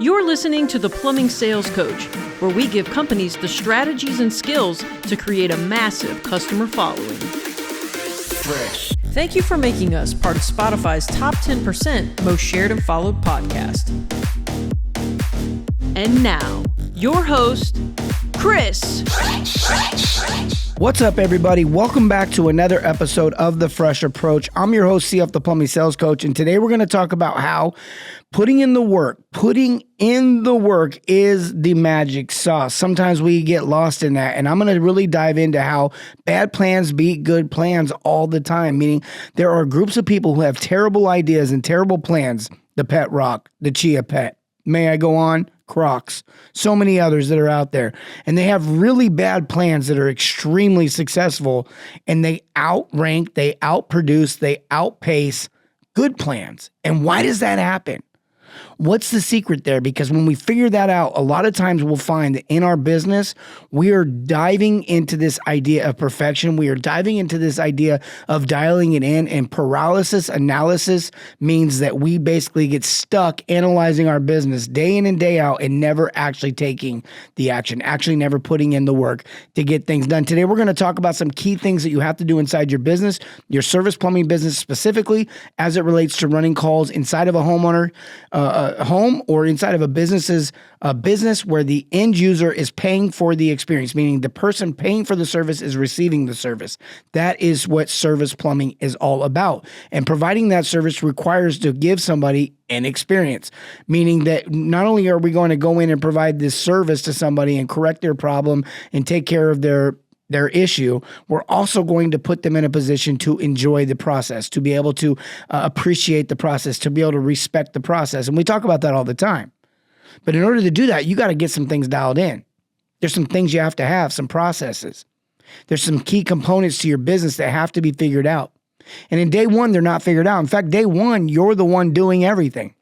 You're listening to the Plumbing Sales Coach, where we give companies the strategies and skills to create a massive customer following. Fresh. Thank you for making us part of Spotify's top 10% most shared and followed podcast. And now, your host, Chris. What's up, everybody? Welcome back to another episode of The Fresh Approach. I'm your host, CF, the Plumbing Sales Coach, and today we're going to talk about how putting in the work is the magic sauce. Sometimes we get lost in that, and I'm going to really dive into how bad plans beat good plans all the time, meaning there are groups of people who have terrible ideas and terrible plans. The Pet Rock, the Chia Pet. May I go on? Crocs, so many others that are out there. And they have really bad plans that are extremely successful, and they outrank, they outproduce, they outpace good plans. And why does that happen? What's the secret there? Because when we figure that out, a lot of times we'll find that in our business, we are diving into this idea of perfection. We are diving into this idea of dialing it in, and paralysis analysis means that we basically get stuck analyzing our business day in and day out and never actually taking the action, actually never putting in the work to get things done. Today, we're going to talk about some key things that you have to do inside your business, your service plumbing business specifically, as it relates to running calls inside of a homeowner, home, or inside of a business where the end user is paying for the experience, meaning the person paying for the service is receiving the service. That is what service plumbing is all about. And providing that service requires to give somebody an experience, meaning that not only are we going to go in and provide this service to somebody and correct their problem and take care of their issue, we're also going to put them in a position to enjoy the process, to be able to appreciate the process, to be able to respect the process. And we talk about that all the time. But in order to do that, you got to get some things dialed in. There's some things you have to have, some processes. There's some key components to your business that have to be figured out. And in day one, they're not figured out. In fact, day one, you're the one doing everything.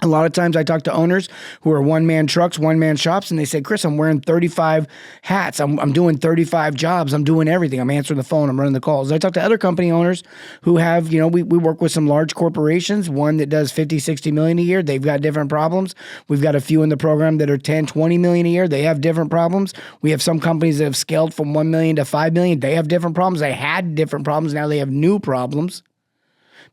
A lot of times I talk to owners who are one-man trucks, one-man shops, and they say, Chris, I'm wearing 35 hats. I'm doing 35 jobs. I'm doing everything. I'm answering the phone. I'm running the calls. I talk to other company owners who have, we work with some large corporations, one that does 50, 60 million a year. They've got different problems. We've got a few in the program that are 10, 20 million a year. They have different problems. We have some companies that have scaled from 1 million to 5 million. They have different problems. They had different problems. Now they have new problems.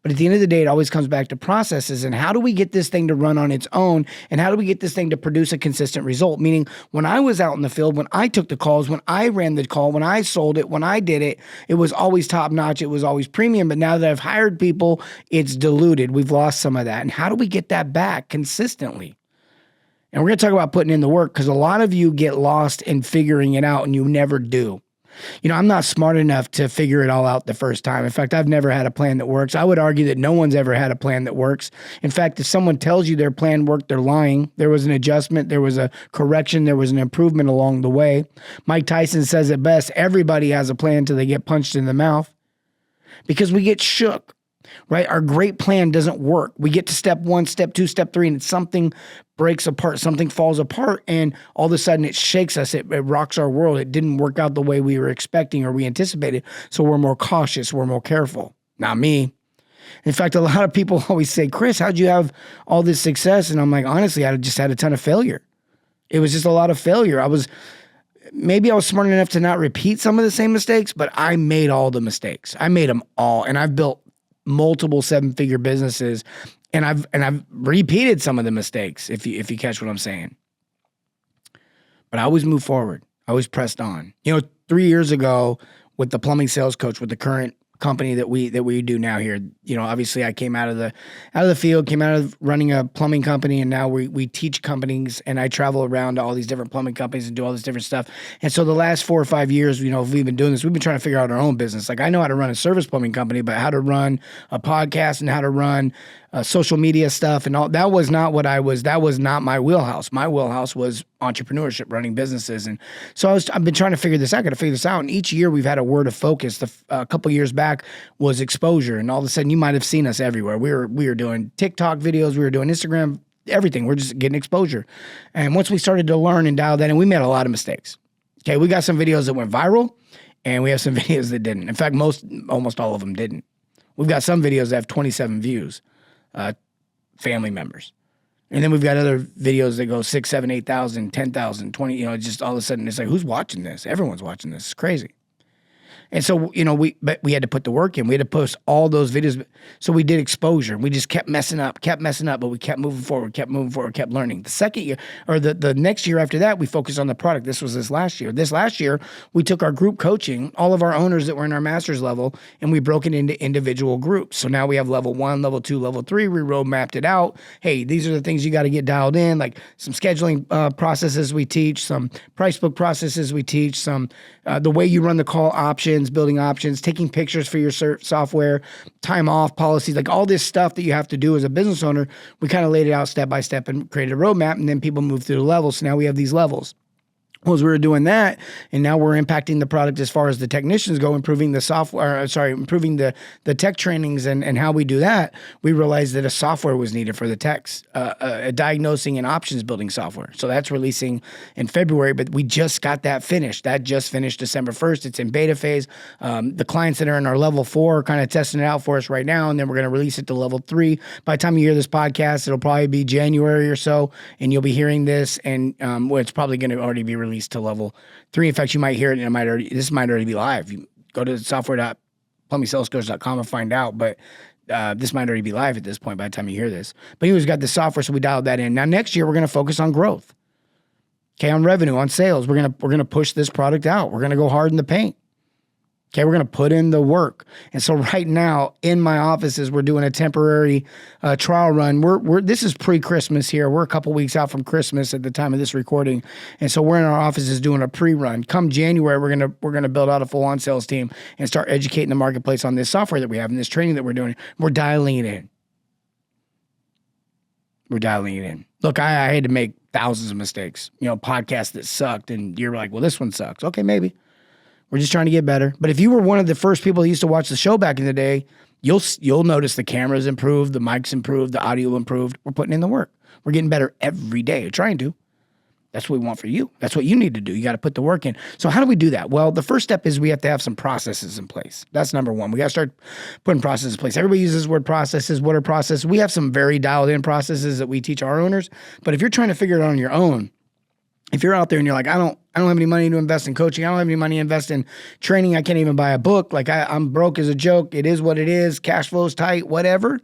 But at the end of the day, it always comes back to processes and how do we get this thing to run on its own, and how do we get this thing to produce a consistent result? Meaning, when I was out in the field, when I took the calls, when I ran the call, when I sold it, when I did it, it was always top notch. It was always premium. But now that I've hired people, it's diluted. We've lost some of that. And how do we get that back consistently? And we're going to talk about putting in the work, because a lot of you get lost in figuring it out and you never do. I'm not smart enough to figure it all out the first time. In fact, I've never had a plan that works. I would argue that no one's ever had a plan that works. In fact, if someone tells you their plan worked, they're lying. There was an adjustment, there was a correction, there was an improvement along the way. Mike Tyson says it best, everybody has a plan until they get punched in the mouth, because we get shook, right? Our great plan doesn't work. We get to step 1, step 2, step 3, and something breaks apart, something falls apart, and all of a sudden it shakes us. It rocks our world. It didn't work out the way we were expecting or we anticipated. So we're more cautious. We're more careful. Not me. In fact, a lot of people always say, Chris, how'd you have all this success? And I'm like, honestly, I just had a ton of failure. It was just a lot of failure. Maybe I was smart enough to not repeat some of the same mistakes, but I made all the mistakes. I made them all. And I've built multiple 7-figure businesses, and I've repeated some of the mistakes, if you catch what I'm saying. But I always moved forward. I always pressed on. 3 years ago with the Plumbing Sales Coach, with the current company that we do now here, obviously I came out of the field, came out of running a plumbing company, and now we teach companies, and I travel around to all these different plumbing companies and do all this different stuff. And so the last 4 or 5 years, we've been doing this. We've been trying to figure out our own business. Like, I know how to run a service plumbing company, but how to run a podcast and how to run social media stuff and all, that was not my wheelhouse. My wheelhouse was entrepreneurship, running businesses. And so I've been trying to figure this out. I got to figure this out. And each year we've had a word of focus. A couple years back was exposure. And all of a sudden you might have seen us everywhere. We were doing TikTok videos. We were doing Instagram, everything. We're just getting exposure. And once we started to learn and dial that in, we made a lot of mistakes. Okay. We got some videos that went viral and we have some videos that didn't. In fact, almost all of them didn't. We've got some videos that have 27 views, family members. And then we've got other videos that go 6, 7, 8,000, 10,000, 20, just all of a sudden it's like, who's watching this? Everyone's watching this. It's crazy. And so, but we had to put the work in. We had to post all those videos. So we did exposure. We just kept messing up, but we kept moving forward, kept learning. The second year, or the next year after that, we focused on the product. This was this last year. This last year, we took our group coaching, all of our owners that were in our master's level, and we broke it into individual groups. So now we have level 1, level 2, level 3. We roadmapped it out. Hey, these are the things you got to get dialed in, like some scheduling processes we teach, some price book processes we teach, some the way you run the call options, building options, taking pictures for your software, time off policies, like all this stuff that you have to do as a business owner. We kind of laid it out step by step and created a roadmap, and then people moved through the levels. So now we have these levels. Well, as we were doing that, and now we're impacting the product as far as the technicians go, improving the software, improving the tech trainings and how we do that, we realized that a software was needed for the techs, a diagnosing and options building software. So that's releasing in February, but we just got that finished. That just finished December 1st. It's in beta phase. The clients that are in our level 4 are kind of testing it out for us right now, and then we're going to release it to level 3. By the time you hear this podcast, it'll probably be January or so, and you'll be hearing this, and it's probably going to already be released to level 3. In fact, you might hear it, and this might already be live. You go to software.plumbingsalescoach.com and find out, but this might already be live at this point by the time you hear this. But anyways, got the software, so we dialed that in. Now next year we're going to focus on growth. Okay, on revenue, on sales. We're gonna push this product out. We're gonna go hard in the paint. Okay, we're going to put in the work. And so right now in my offices, we're doing a temporary trial run. This is pre-Christmas here. We're a couple weeks out from Christmas at the time of this recording. And so we're in our offices doing a pre-run. Come January, we're going to build out a full-on sales team and start educating the marketplace on this software that we have and this training that we're doing. We're dialing it in. Look, I had to make thousands of mistakes, podcasts that sucked, and you're like, well, this one sucks. Okay, maybe. We're just trying to get better. But if you were one of the first people that used to watch the show back in the day, you'll notice the cameras improved, the mics improved, the audio improved. We're putting in the work. We're getting better every day. We're trying to. That's what we want for you. That's what you need to do. You got to put the work in. So how do we do that? Well, the first step is we have to have some processes in place. That's number one. We got to start putting processes in place. Everybody uses the word processes. What are processes? We have some very dialed in processes that we teach our owners. But if you're trying to figure it out on your own, if you're out there and you're like, I don't have any money to invest in coaching. I don't have any money to invest in training. I can't even buy a book. Like I'm broke as a joke. It is what it is. Cash flow's tight, whatever.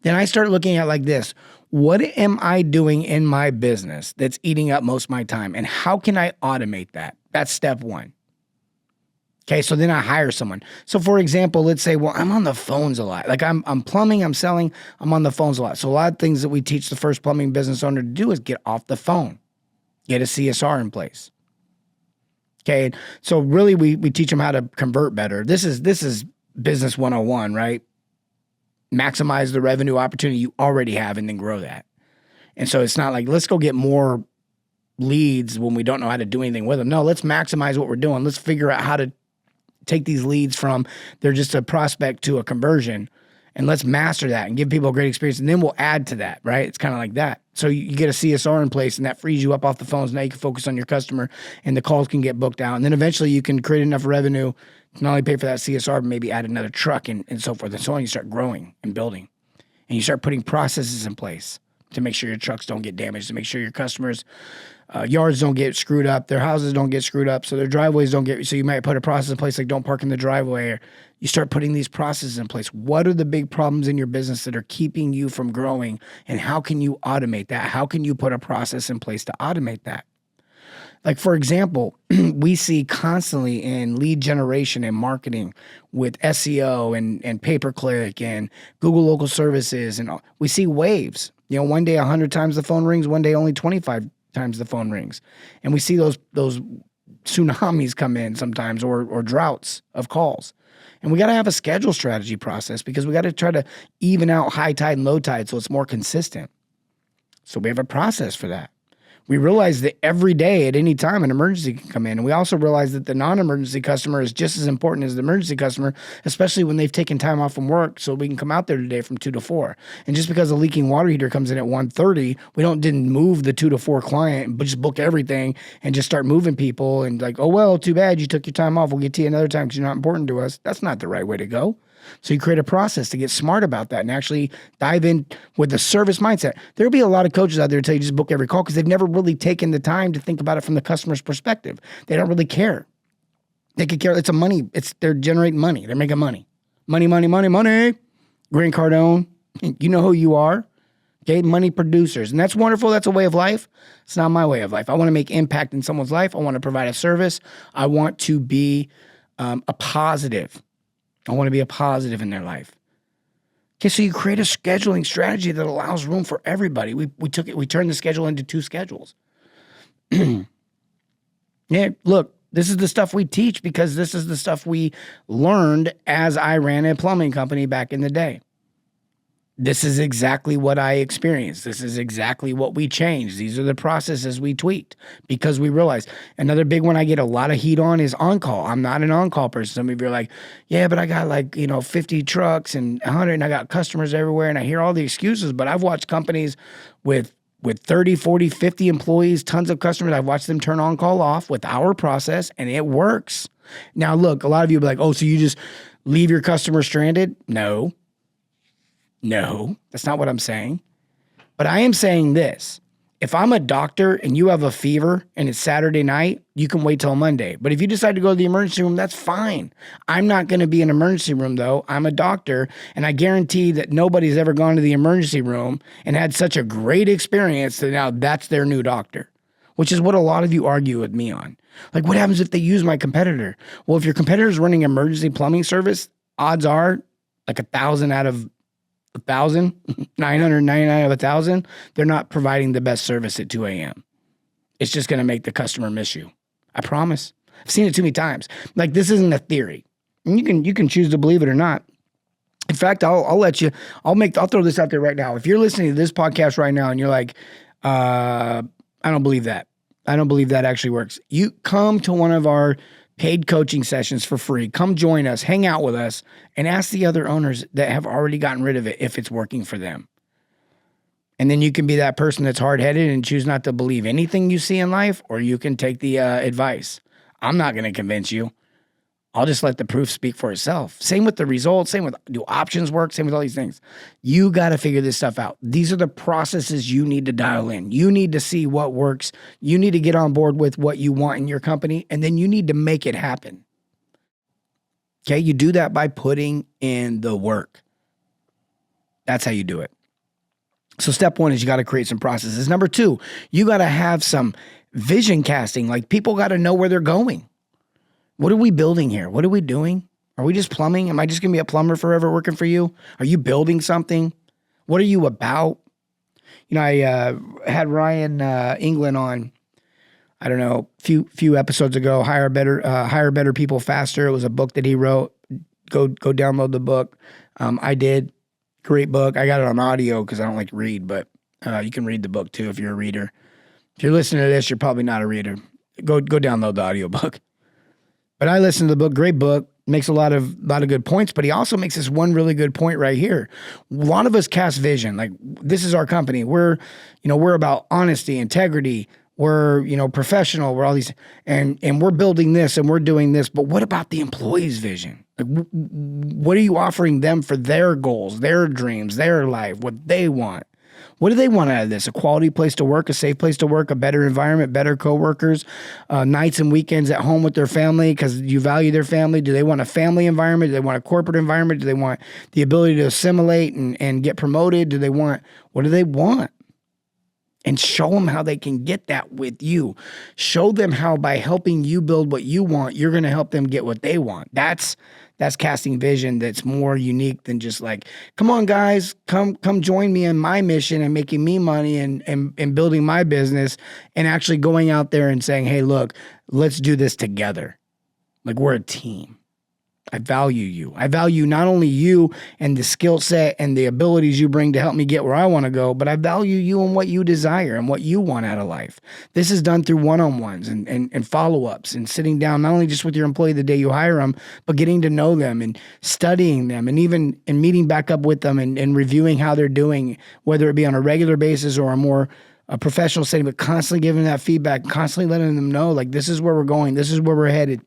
Then I start looking at like this. What am I doing in my business that's eating up most of my time? And how can I automate that? That's step one. Okay, so then I hire someone. So for example, let's say, well, I'm on the phones a lot. Like I'm plumbing, I'm selling, I'm on the phones a lot. So a lot of things that we teach the first plumbing business owner to do is get off the phone. Get a CSR in place. Okay, so really we teach them how to convert better. This is business 101, right? Maximize the revenue opportunity you already have and then grow that. And so it's not like, let's go get more leads when we don't know how to do anything with them. No, let's maximize what we're doing. Let's figure out how to take these leads from they're just a prospect to a conversion. And let's master that and give people a great experience. And then we'll add to that, right? It's kind of like that. So you get a CSR in place and that frees you up off the phones. Now you can focus on your customer and the calls can get booked out. And then eventually you can create enough revenue to not only pay for that CSR, but maybe add another truck and so forth and so on. You start growing and building. And you start putting processes in place to make sure your trucks don't get damaged, to make sure your customers' yards don't get screwed up, their houses don't get screwed up, so their driveways don't get, so you might put a process in place like don't park in the driveway, or you start putting these processes in place. What are the big problems in your business that are keeping you from growing, and how can you automate that? How can you put a process in place to automate that? Like, for example, we see constantly in lead generation and marketing with SEO and pay-per-click and Google local services, and all, we see waves. One day 100 times the phone rings, one day only 25 times the phone rings. And we see those tsunamis come in sometimes, or droughts of calls. And we got to have a schedule strategy process because we got to try to even out high tide and low tide so it's more consistent. So we have a process for that. We realize that every day at any time an emergency can come in. And we also realize that the non-emergency customer is just as important as the emergency customer, especially when they've taken time off from work so we can come out there today from 2 to 4. And just because a leaking water heater comes in at 1:30, we didn't move the 2 to 4 client, but just book everything and just start moving people and like, oh, well, too bad you took your time off. We'll get to you another time because you're not important to us. That's not the right way to go. So you create a process to get smart about that and actually dive in with the service mindset. There'll be a lot of coaches out there who tell you just book every call because they've never really taken the time to think about it from the customer's perspective. They don't really care. They could care. They're generating money. They're making money. Money, money, money, money. Grant Cardone, you know who you are. Okay, money producers. And that's wonderful. That's a way of life. It's not my way of life. I want to make impact in someone's life. I want to provide a service. I want to be a positive. I want to be a positive in their life. Okay, so you create a scheduling strategy that allows room for everybody. We turned the schedule into 2 schedules. Yeah, look, this is the stuff we teach because this is the stuff we learned as I ran a plumbing company back in the day. This is exactly what I experienced. This is exactly what we changed. These are the processes we tweaked because we realized. Another big one I get a lot of heat on is on-call. I'm not an on-call person. Some of you are like, yeah, but I got 50 trucks and 100 and I got customers everywhere and I hear all the excuses, but I've watched companies with 30, 40, 50 employees, tons of customers. I've watched them turn on-call off with our process and it works. Now, look, a lot of you will be like, oh, so you just leave your customer stranded? No, that's not what I'm saying. But I am saying this. If I'm a doctor and you have a fever and it's Saturday night, you can wait till Monday. But if you decide to go to the emergency room, that's fine. I'm not going to be in an emergency room, though. I'm a doctor, and I guarantee that nobody's ever gone to the emergency room and had such a great experience that now that's their new doctor, which is what a lot of you argue with me on. Like, what happens if they use my competitor? Well, if your competitor is running emergency plumbing service, odds are like 1,000 out of 1,000, 999 out of 1,000, they're not providing the best service at 2 a.m. It's just going to make the customer miss you. I promise. I've seen it too many times. Like, this isn't a theory. And you can choose to believe it or not. In fact, I'll throw this out there right now. If you're listening to this podcast right now and you're like, I don't believe that. I don't believe that actually works. You come to one of our paid coaching sessions for free. Come join us, hang out with us, and ask the other owners that have already gotten rid of it if it's working for them. And then you can be that person that's hard-headed and choose not to believe anything you see in life, or you can take the advice. I'm not going to convince you. I'll just let the proof speak for itself. Same with the results, same with do options work, same with all these things. You got to figure this stuff out. These are the processes you need to dial in. You need to see what works. You need to get on board with what you want in your company, and then you need to make it happen. Okay, you do that by putting in the work. That's how you do it. So step 1 is you got to create some processes. Number 2, you got to have some vision casting. Like, people got to know where they're going. What are we building here? What are we doing? Are we just plumbing? Am I just going to be a plumber forever working for you? Are you building something? What are you about? You know, I had Ryan England on, I don't know, few episodes ago, Hire Better People Faster. It was a book that he wrote. Go download the book. I did. Great book. I got it on audio because I don't like to read, but you can read the book too if you're a reader. If you're listening to this, you're probably not a reader. Go download the audio book. But I listened to the book, great book, makes a lot of good points, but he also makes this one really good point right here. A lot of us cast vision. Like, this is our company. We're about honesty, integrity. We're, professional. We're all these, and we're building this and we're doing this. But what about the employee's vision? Like, what are you offering them for their goals, their dreams, their life, what they want? What do they want out of this? A quality place to work, a safe place to work, a better environment, better coworkers, nights and weekends at home with their family because you value their family. Do they want a family environment? Do they want a corporate environment? Do they want the ability to assimilate and get promoted? What do they want? And show them how they can get that with you. Show them how by helping you build what you want, you're going to help them get what they want. That's casting vision that's more unique than just like, come on, guys, come join me in my mission and making me money and building my business, and actually going out there and saying, hey, look, let's do this together. Like, we're a team. I value you. I value not only you and the skill set and the abilities you bring to help me get where I want to go, but I value you and what you desire and what you want out of life. This is done through one-on-ones and follow-ups and sitting down, not only just with your employee the day you hire them, but getting to know them and studying them and even meeting back up with them and reviewing how they're doing, whether it be on a regular basis or a professional setting, but constantly giving that feedback, constantly letting them know, like, this is where we're going, this is where we're headed.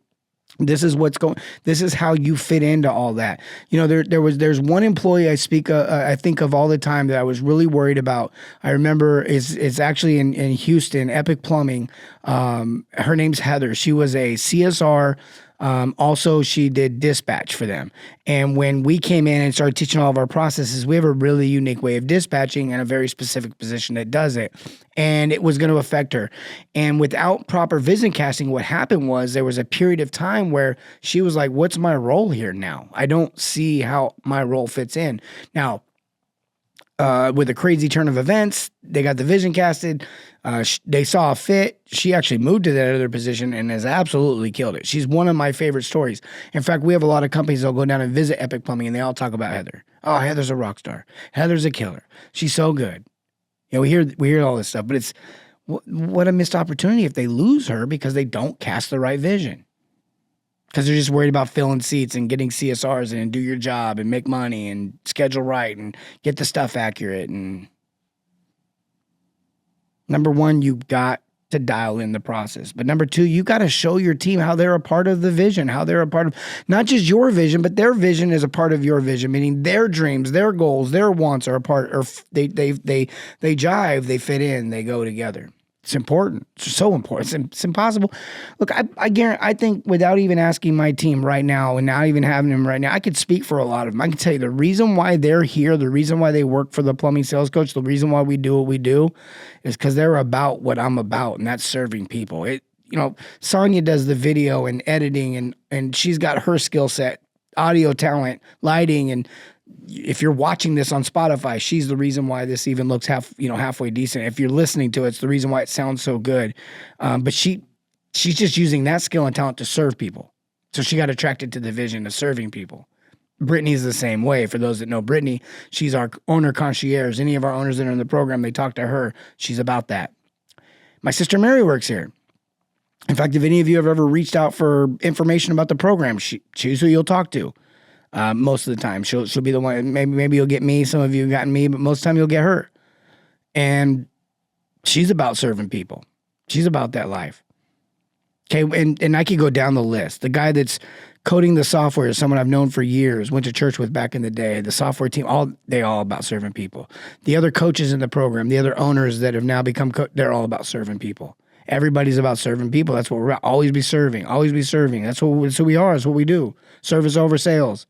This is how you fit into all that. There's one employee I think of all the time that I was really worried about. I remember it's actually in Houston, Epic Plumbing. Her name's Heather. She was a CSR. Also, she did dispatch for them. And when we came in and started teaching all of our processes, we have a really unique way of dispatching and a very specific position that does it. And it was going to affect her. And without proper vision casting, what happened was there was a period of time where she was like, what's my role here now? I don't see how my role fits in. Now, with a crazy turn of events, they got the vision casted. They saw a fit. She actually moved to that other position and has absolutely killed it. She's one of my favorite stories. In fact, we have a lot of companies that'll go down and visit Epic Plumbing, and they all talk about Heather. Oh, Heather's a rock star. Heather's a killer. She's so good. We hear all this stuff, but it's what a missed opportunity if they lose her because they don't cast the right vision. Because they're just worried about filling seats and getting CSRs and do your job and make money and schedule right and get the stuff accurate. And number one, you got to dial in the process. But number two, you got to show your team how they're a part of the vision, how they're a part of not just your vision, but their vision is a part of your vision, meaning their dreams, their goals, their wants are a part, or they jive, they fit in, they go together. It's important. It's so important. It's impossible. Look, I guarantee, I think without even asking my team right now and not even having them right now, I could speak for a lot of them. I can tell you the reason why they're here, the reason why they work for the plumbing sales coach, the reason why we do what we do is because they're about what I'm about, and that's serving people. Sonia does the video and editing, and she's got her skill set, audio talent, lighting, and if you're watching this on Spotify, she's the reason why this even looks halfway decent. If you're listening to it, it's the reason why it sounds so good. But she's just using that skill and talent to serve people. So she got attracted to the vision of serving people. Brittany's the same way. For those that know Brittany, she's our owner concierge. Any of our owners that are in the program, they talk to her. She's about that. My sister Mary works here. In fact, if any of you have ever reached out for information about the program, she's who you'll talk to. Most of the time, she'll be the one. Maybe you'll get me. Some of you have gotten me, but most of the time you'll get her. And she's about serving people. She's about that life. Okay, and I could go down the list. The guy that's coding the software is someone I've known for years, went to church with back in the day. The software team, they all about serving people. The other coaches in the program, the other owners that have now become, they're all about serving people. Everybody's about serving people. That's what we're about. Always be serving. Always be serving. That's who we are. That's what we do. Service over sales.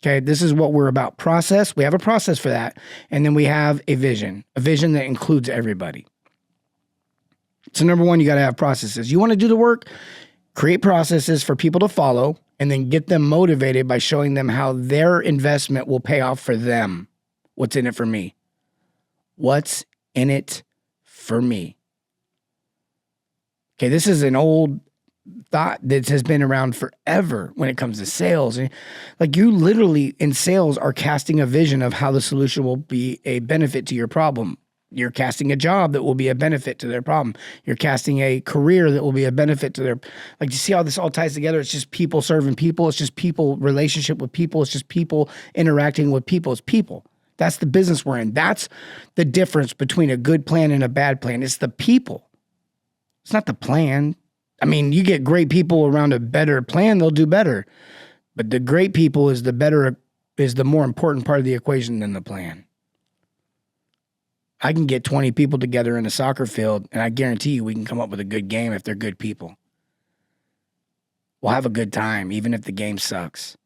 Okay, this is what we're about. Process, we have a process for that. And then we have a vision that includes everybody. So number one, you got to have processes. You want to do the work, create processes for people to follow, and then get them motivated by showing them how their investment will pay off for them. What's in it for me? What's in it for me? Okay, this is an old thought that has been around forever when it comes to sales. Like you literally in sales are casting a vision of how the solution will be a benefit to your problem. You're casting a job that will be a benefit to their problem. You're casting a career that will be a benefit to their, like, you see how this all ties together? It's just people serving people. It's just people, relationship with people. It's just people interacting with people. It's people. That's the business we're in. That's the difference between a good plan and a bad plan. It's the people. It's not the plan. I mean, you get great people around a better plan, they'll do better. But the great people is the more important part of the equation than the plan. I can get 20 people together in a soccer field, and I guarantee you we can come up with a good game if they're good people. We'll have a good time, even if the game sucks.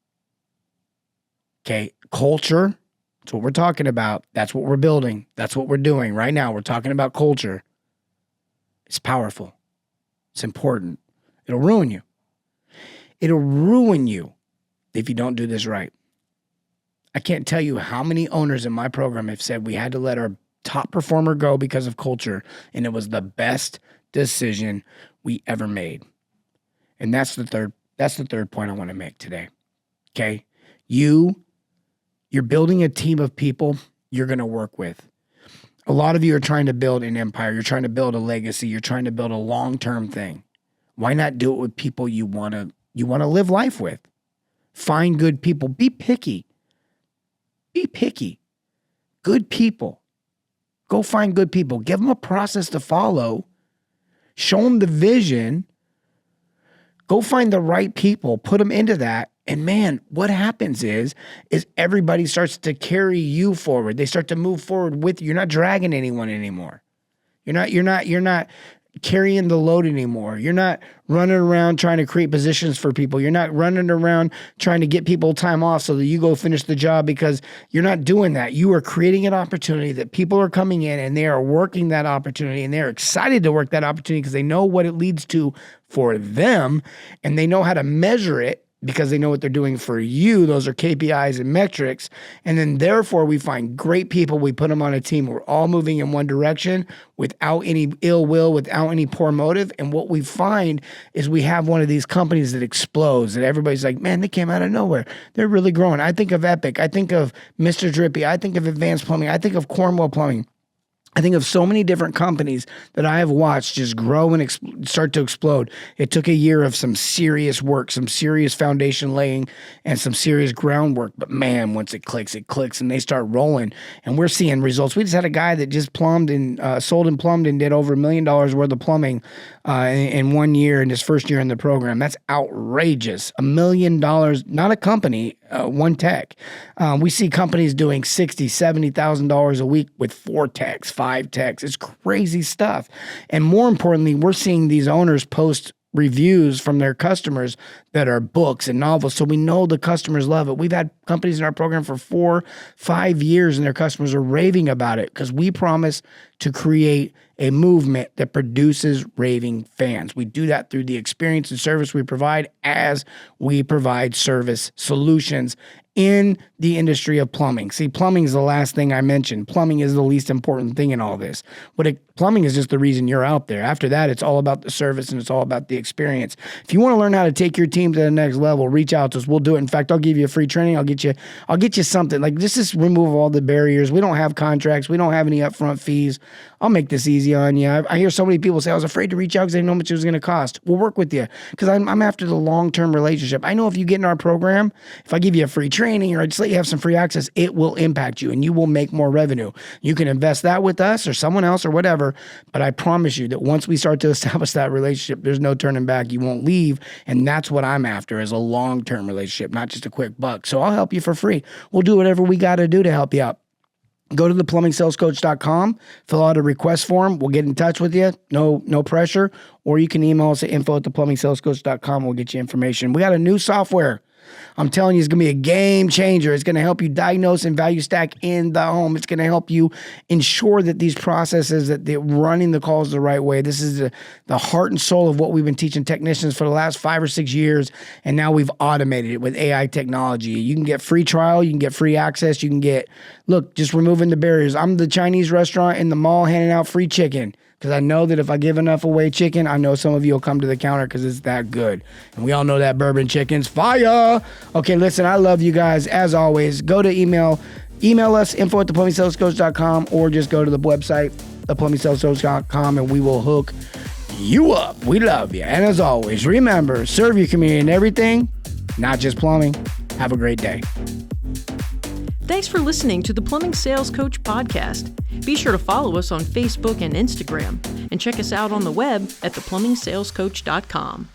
Okay, culture, that's what we're talking about. That's what we're building. That's what we're doing right now. We're talking about culture. It's powerful. It's important. It'll ruin you. It'll ruin you if you don't do this right. I can't tell you how many owners in my program have said we had to let our top performer go because of culture, and it was the best decision we ever made. And that's the third point I want to make today. Okay? You're building a team of people you're going to work with. A lot of you are trying to build an empire. You're trying to build a legacy. You're trying to build a long-term thing. Why not do it with people you want to live life with? Find good people. Be picky. Be picky. Good people. Go find good people. Give them a process to follow. Show them the vision. Go find the right people, put them into that. And man, what happens is everybody starts to carry you forward. They start to move forward with you. You're not dragging anyone anymore. You're not carrying the load anymore. You're not running around trying to create positions for people. You're not running around trying to get people time off so that you go finish the job, because you're not doing that. You are creating an opportunity that people are coming in and they are working that opportunity, and they're excited to work that opportunity because they know what it leads to for them, and they know how to measure it because they know what they're doing for you. Those are KPIs and metrics. And then therefore we find great people. We put them on a team. We're all moving in one direction without any ill will, without any poor motive. And what we find is we have one of these companies that explodes, that everybody's like, man, they came out of nowhere. They're really growing. I think of Epic. I think of Mr. Drippy. I think of Advanced Plumbing. I think of Cornwell Plumbing. I think of so many different companies that I have watched just grow and start to explode. It took a year of some serious work, some serious foundation laying, and some serious groundwork. But man, once it clicks, and they start rolling. And we're seeing results. We just had a guy that just plumbed and sold and plumbed and did over $1 million worth of plumbing in 1 year, in his first year in the program. That's outrageous. $1 million, not a company, one tech. We see companies doing $60,000, $70,000 a week with 4 techs, 5 techs. It's crazy stuff. And more importantly, we're seeing these owners post reviews from their customers that are books and novels. So we know the customers love it. We've had companies in our program for 4-5 years and their customers are raving about it because we promise to create a movement that produces raving fans. We do that through the experience and service we provide as we provide service solutions in the industry of plumbing. See, plumbing is the last thing I mentioned. Plumbing is the least important thing in all this. Plumbing is just the reason you're out there. After that, it's all about the service and it's all about the experience. If you want to learn how to take your team to the next level, reach out to us. We'll do it. In fact, I'll give you a free training. I'll get you something. Like, this is remove all the barriers. We don't have contracts. We don't have any upfront fees. I'll make this easy on you. I hear so many people say, I was afraid to reach out because I didn't know how much it was going to cost. We'll work with you because I'm after the long-term relationship. I know if you get in our program, if I give you a free training or I just let you have some free access, it will impact you and you will make more revenue. You can invest that with us or someone else or whatever, but I promise you that once we start to establish that relationship, there's no turning back. You won't leave, and that's what I'm after, is a long-term relationship, not just a quick buck. So I'll help you for free. We'll do whatever we got to do to help you out. Go to theplumbingsalescoach.com, fill out a request form. We'll get in touch with you. No pressure. Or you can email us at info@theplumbingsalescoach.com. We'll get you information. We got a new software. I'm telling you, it's going to be a game changer. It's going to help you diagnose and value stack in the home. It's going to help you ensure that these processes, that they're running the calls the right way. This is the heart and soul of what we've been teaching technicians for the last 5 or 6 years, and now we've automated it with AI technology. You can get free trial. You can get free access. You can get, just removing the barriers. I'm the Chinese restaurant in the mall handing out free chicken. Because I know that if I give enough away chicken, I know some of you will come to the counter because it's that good. And we all know that bourbon chicken's fire. Okay, listen, I love you guys. As always, go to email us, info@theplumbingsalescoach.com, or just go to the website, theplumbingsalescoach.com, and we will hook you up. We love you. And as always, remember, serve your community in everything, not just plumbing. Have a great day. Thanks for listening to the Plumbing Sales Coach podcast. Be sure to follow us on Facebook and Instagram, and check us out on the web at theplumbingsalescoach.com.